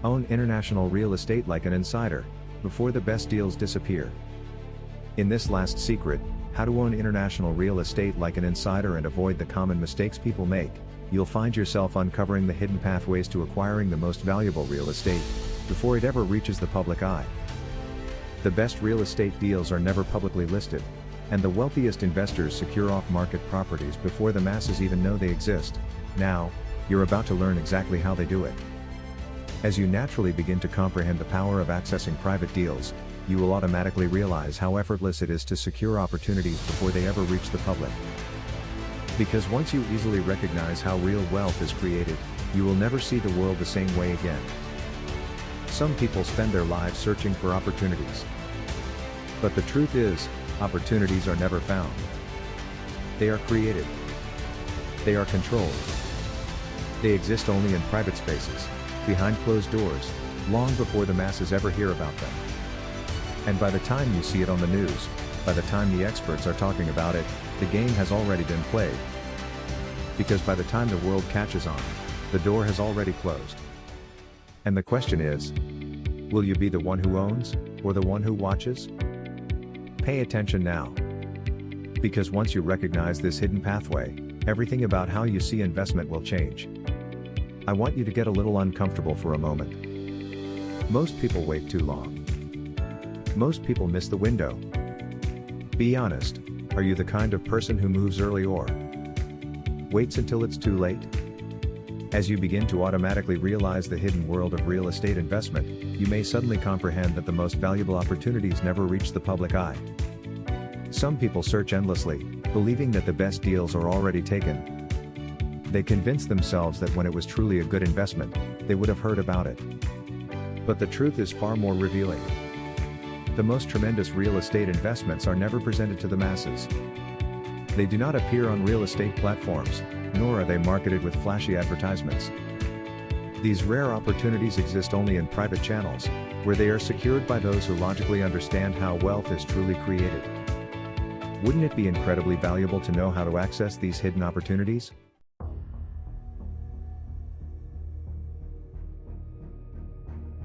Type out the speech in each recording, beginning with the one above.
Own international real estate like an insider, before the best deals disappear. In this last secret, how to own international real estate like an insider and avoid the common mistakes people make, you'll find yourself uncovering the hidden pathways to acquiring the most valuable real estate, before it ever reaches the public eye. The best real estate deals are never publicly listed, and the wealthiest investors secure off-market properties before the masses even know they exist. Now, you're about to learn exactly how they do it. As you naturally begin to comprehend the power of accessing private deals, you will automatically realize how effortless it is to secure opportunities before they ever reach the public. Because once you easily recognize how real wealth is created, you will never see the world the same way again. Some people spend their lives searching for opportunities. But the truth is, opportunities are never found. They are created. They are controlled. They exist only in private spaces, behind closed doors, long before the masses ever hear about them. And by the time you see it on the news, by the time the experts are talking about it, the game has already been played. Because by the time the world catches on, the door has already closed. And the question is, will you be the one who owns, or the one who watches? Pay attention now. Because once you recognize this hidden pathway, everything about how you see investment will change. I want you to get a little uncomfortable for a moment. Most people wait too long. Most people miss the window. Be honest, are you the kind of person who moves early or waits until it's too late? As you begin to automatically realize the hidden world of real estate investment, you may suddenly comprehend that the most valuable opportunities never reach the public eye. Some people search endlessly, believing that the best deals are already taken. They convince themselves that when it was truly a good investment, they would have heard about it. But the truth is far more revealing. The most tremendous real estate investments are never presented to the masses. They do not appear on real estate platforms, nor are they marketed with flashy advertisements. These rare opportunities exist only in private channels, where they are secured by those who logically understand how wealth is truly created. Wouldn't it be incredibly valuable to know how to access these hidden opportunities?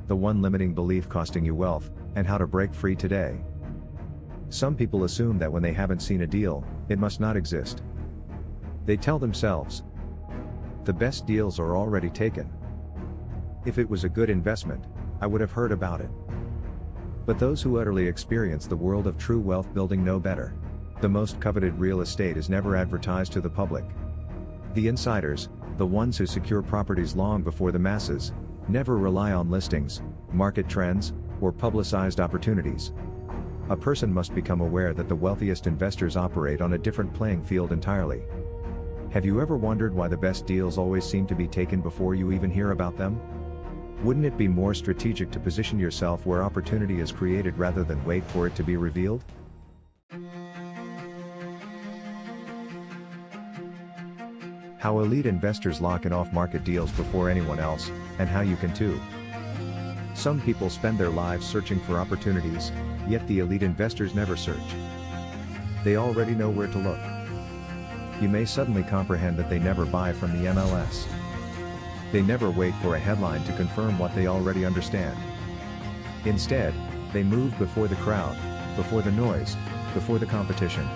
The one limiting belief costing you wealth, and how to break free today. Some people assume that when they haven't seen a deal, it must not exist. They tell themselves, the best deals are already taken. If it was a good investment, I would have heard about it. But those who utterly experience the world of true wealth building know better. The most coveted real estate is never advertised to the public. The insiders, the ones who secure properties long before the masses, never rely on listings, market trends, or publicized opportunities. A person must become aware that the wealthiest investors operate on a different playing field entirely. Have you ever wondered why the best deals always seem to be taken before you even hear about them? Wouldn't it be more strategic to position yourself where opportunity is created rather than wait for it to be revealed? How elite investors lock in off-market deals before anyone else, and how you can too. Some people spend their lives searching for opportunities, yet the elite investors never search. They already know where to look. You may suddenly comprehend that they never buy from the MLS. They never wait for a headline to confirm what they already understand. Instead, they move before the crowd, before the noise, before the competition.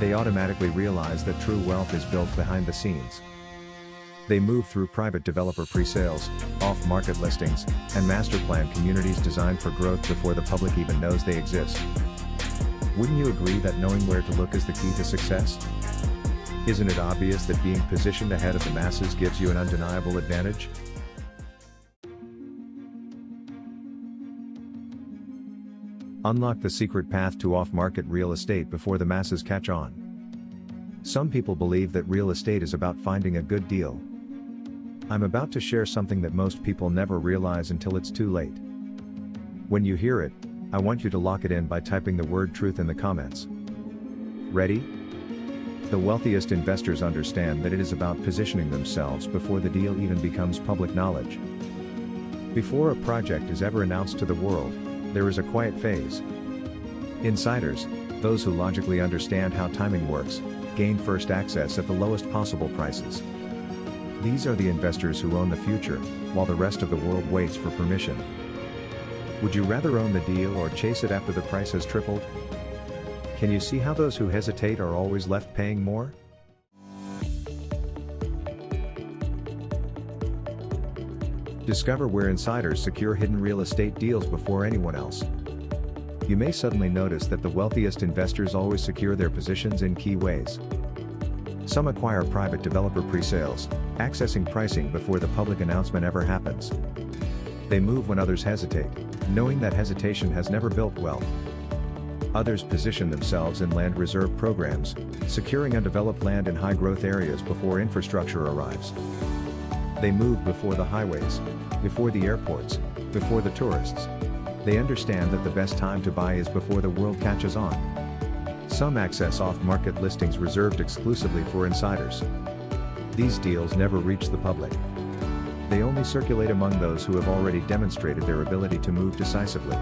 They automatically realize that true wealth is built behind the scenes. They move through private developer pre-sales, off-market listings, and master plan communities designed for growth before the public even knows they exist. Wouldn't you agree that knowing where to look is the key to success? Isn't it obvious that being positioned ahead of the masses gives you an undeniable advantage? Unlock the secret path to off-market real estate before the masses catch on. Some people believe that real estate is about finding a good deal. I'm about to share something that most people never realize until it's too late. When you hear it, I want you to lock it in by typing the word truth in the comments. Ready? The wealthiest investors understand that it is about positioning themselves before the deal even becomes public knowledge. Before a project is ever announced to the world, there is a quiet phase. Insiders, those who logically understand how timing works, gain first access at the lowest possible prices. These are the investors who own the future, while the rest of the world waits for permission. Would you rather own the deal or chase it after the price has tripled? Can you see how those who hesitate are always left paying more? Discover where insiders secure hidden real estate deals before anyone else. You may suddenly notice that the wealthiest investors always secure their positions in key ways. Some acquire private developer pre-sales, accessing pricing before the public announcement ever happens. They move when others hesitate, knowing that hesitation has never built wealth. Others position themselves in land reserve programs, securing undeveloped land in high-growth areas before infrastructure arrives. They move before the highways, before the airports, before the tourists. They understand that the best time to buy is before the world catches on. Some access off-market listings reserved exclusively for insiders. These deals never reach the public. They only circulate among those who have already demonstrated their ability to move decisively.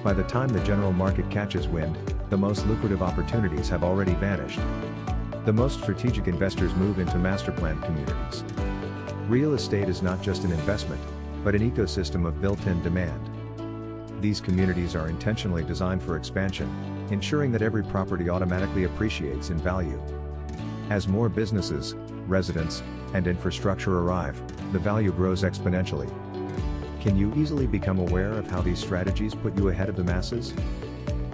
By the time the general market catches wind, the most lucrative opportunities have already vanished. The most strategic investors move into master-planned communities. Real estate is not just an investment, but an ecosystem of built-in demand. These communities are intentionally designed for expansion, ensuring that every property automatically appreciates in value. As more businesses, residents, and infrastructure arrive, the value grows exponentially. Can you easily become aware of how these strategies put you ahead of the masses?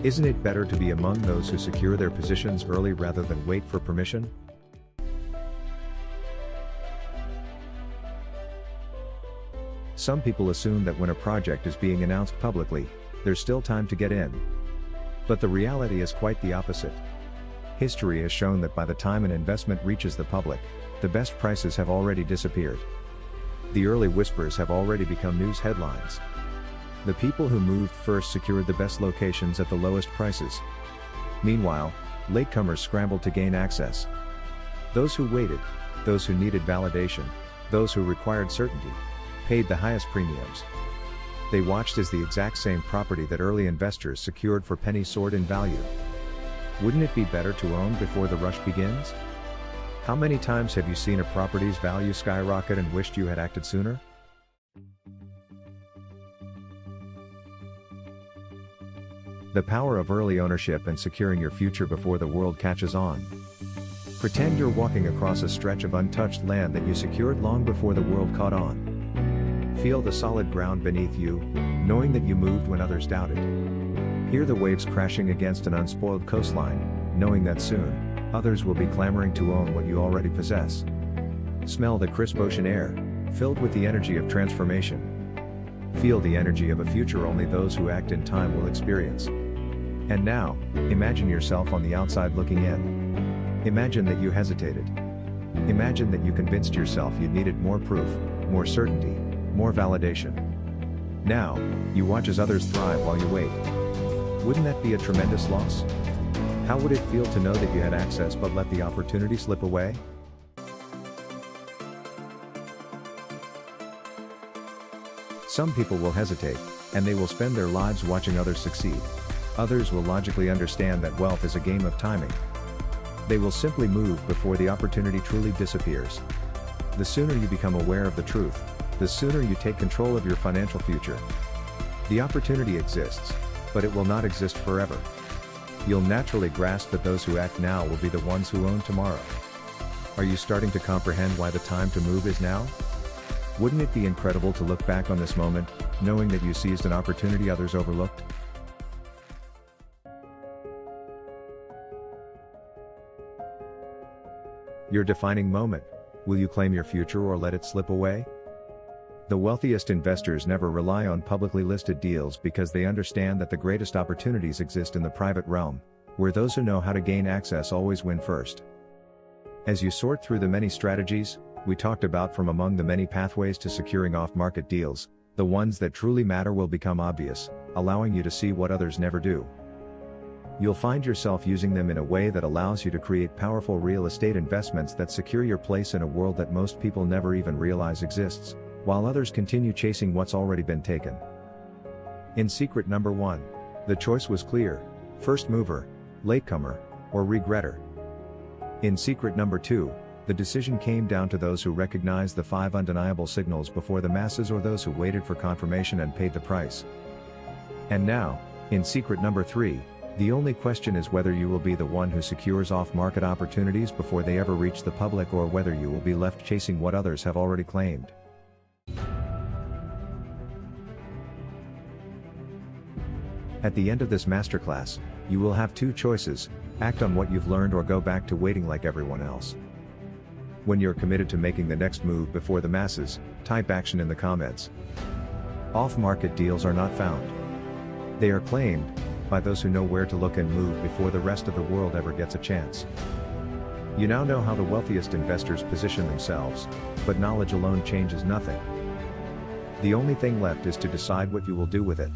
Isn't it better to be among those who secure their positions early rather than wait for permission? Some people assume that when a project is being announced publicly, there's still time to get in. But the reality is quite the opposite. History has shown that by the time an investment reaches the public, the best prices have already disappeared. The early whispers have already become news headlines. The people who moved first secured the best locations at the lowest prices. Meanwhile, latecomers scrambled to gain access. Those who waited, those who needed validation, those who required certainty, paid the highest premiums. They watched as the exact same property that early investors secured for pennies soared in value. Wouldn't it be better to own before the rush begins? How many times have you seen a property's value skyrocket and wished you had acted sooner? The power of early ownership and securing your future before the world catches on. Pretend you're walking across a stretch of untouched land that you secured long before the world caught on. Feel the solid ground beneath you, knowing that you moved when others doubted. Hear the waves crashing against an unspoiled coastline, knowing that soon, others will be clamoring to own what you already possess. Smell the crisp ocean air, filled with the energy of transformation. Feel the energy of a future only those who act in time will experience. And now, imagine yourself on the outside looking in. Imagine that you hesitated. Imagine that you convinced yourself you needed more proof, more certainty, more validation. Now, you watch as others thrive while you wait. Wouldn't that be a tremendous loss? How would it feel to know that you had access but let the opportunity slip away? Some people will hesitate, and they will spend their lives watching others succeed. Others will logically understand that wealth is a game of timing. They will simply move before the opportunity truly disappears. The sooner you become aware of the truth, the sooner you take control of your financial future. The opportunity exists, but it will not exist forever. You'll naturally grasp that those who act now will be the ones who own tomorrow. Are you starting to comprehend why the time to move is now? Wouldn't it be incredible to look back on this moment, knowing that you seized an opportunity others overlooked? Your defining moment. Will you claim your future or let it slip away? The wealthiest investors never rely on publicly listed deals because they understand that the greatest opportunities exist in the private realm, where those who know how to gain access always win first. As you sort through the many strategies we talked about from among the many pathways to securing off-market deals, the ones that truly matter will become obvious, allowing you to see what others never do. You'll find yourself using them in a way that allows you to create powerful real estate investments that secure your place in a world that most people never even realize exists, while others continue chasing what's already been taken. In secret number 1, the choice was clear: first mover, latecomer, or regretter. In secret number 2, The decision came down to those who recognized the 5 undeniable signals before the masses or those who waited for confirmation and paid the price. And now, in secret number 3, the only question is whether you will be the one who secures off-market opportunities before they ever reach the public, or whether you will be left chasing what others have already claimed. At the end of this masterclass, you will have 2 choices: act on what you've learned or go back to waiting like everyone else. When you're committed to making the next move before the masses, type action in the comments. Off-market deals are not found. They are claimed, by those who know where to look and move before the rest of the world ever gets a chance. You now know how the wealthiest investors position themselves, but knowledge alone changes nothing. The only thing left is to decide what you will do with it.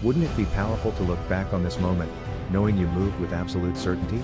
Wouldn't it be powerful to look back on this moment, knowing you moved with absolute certainty?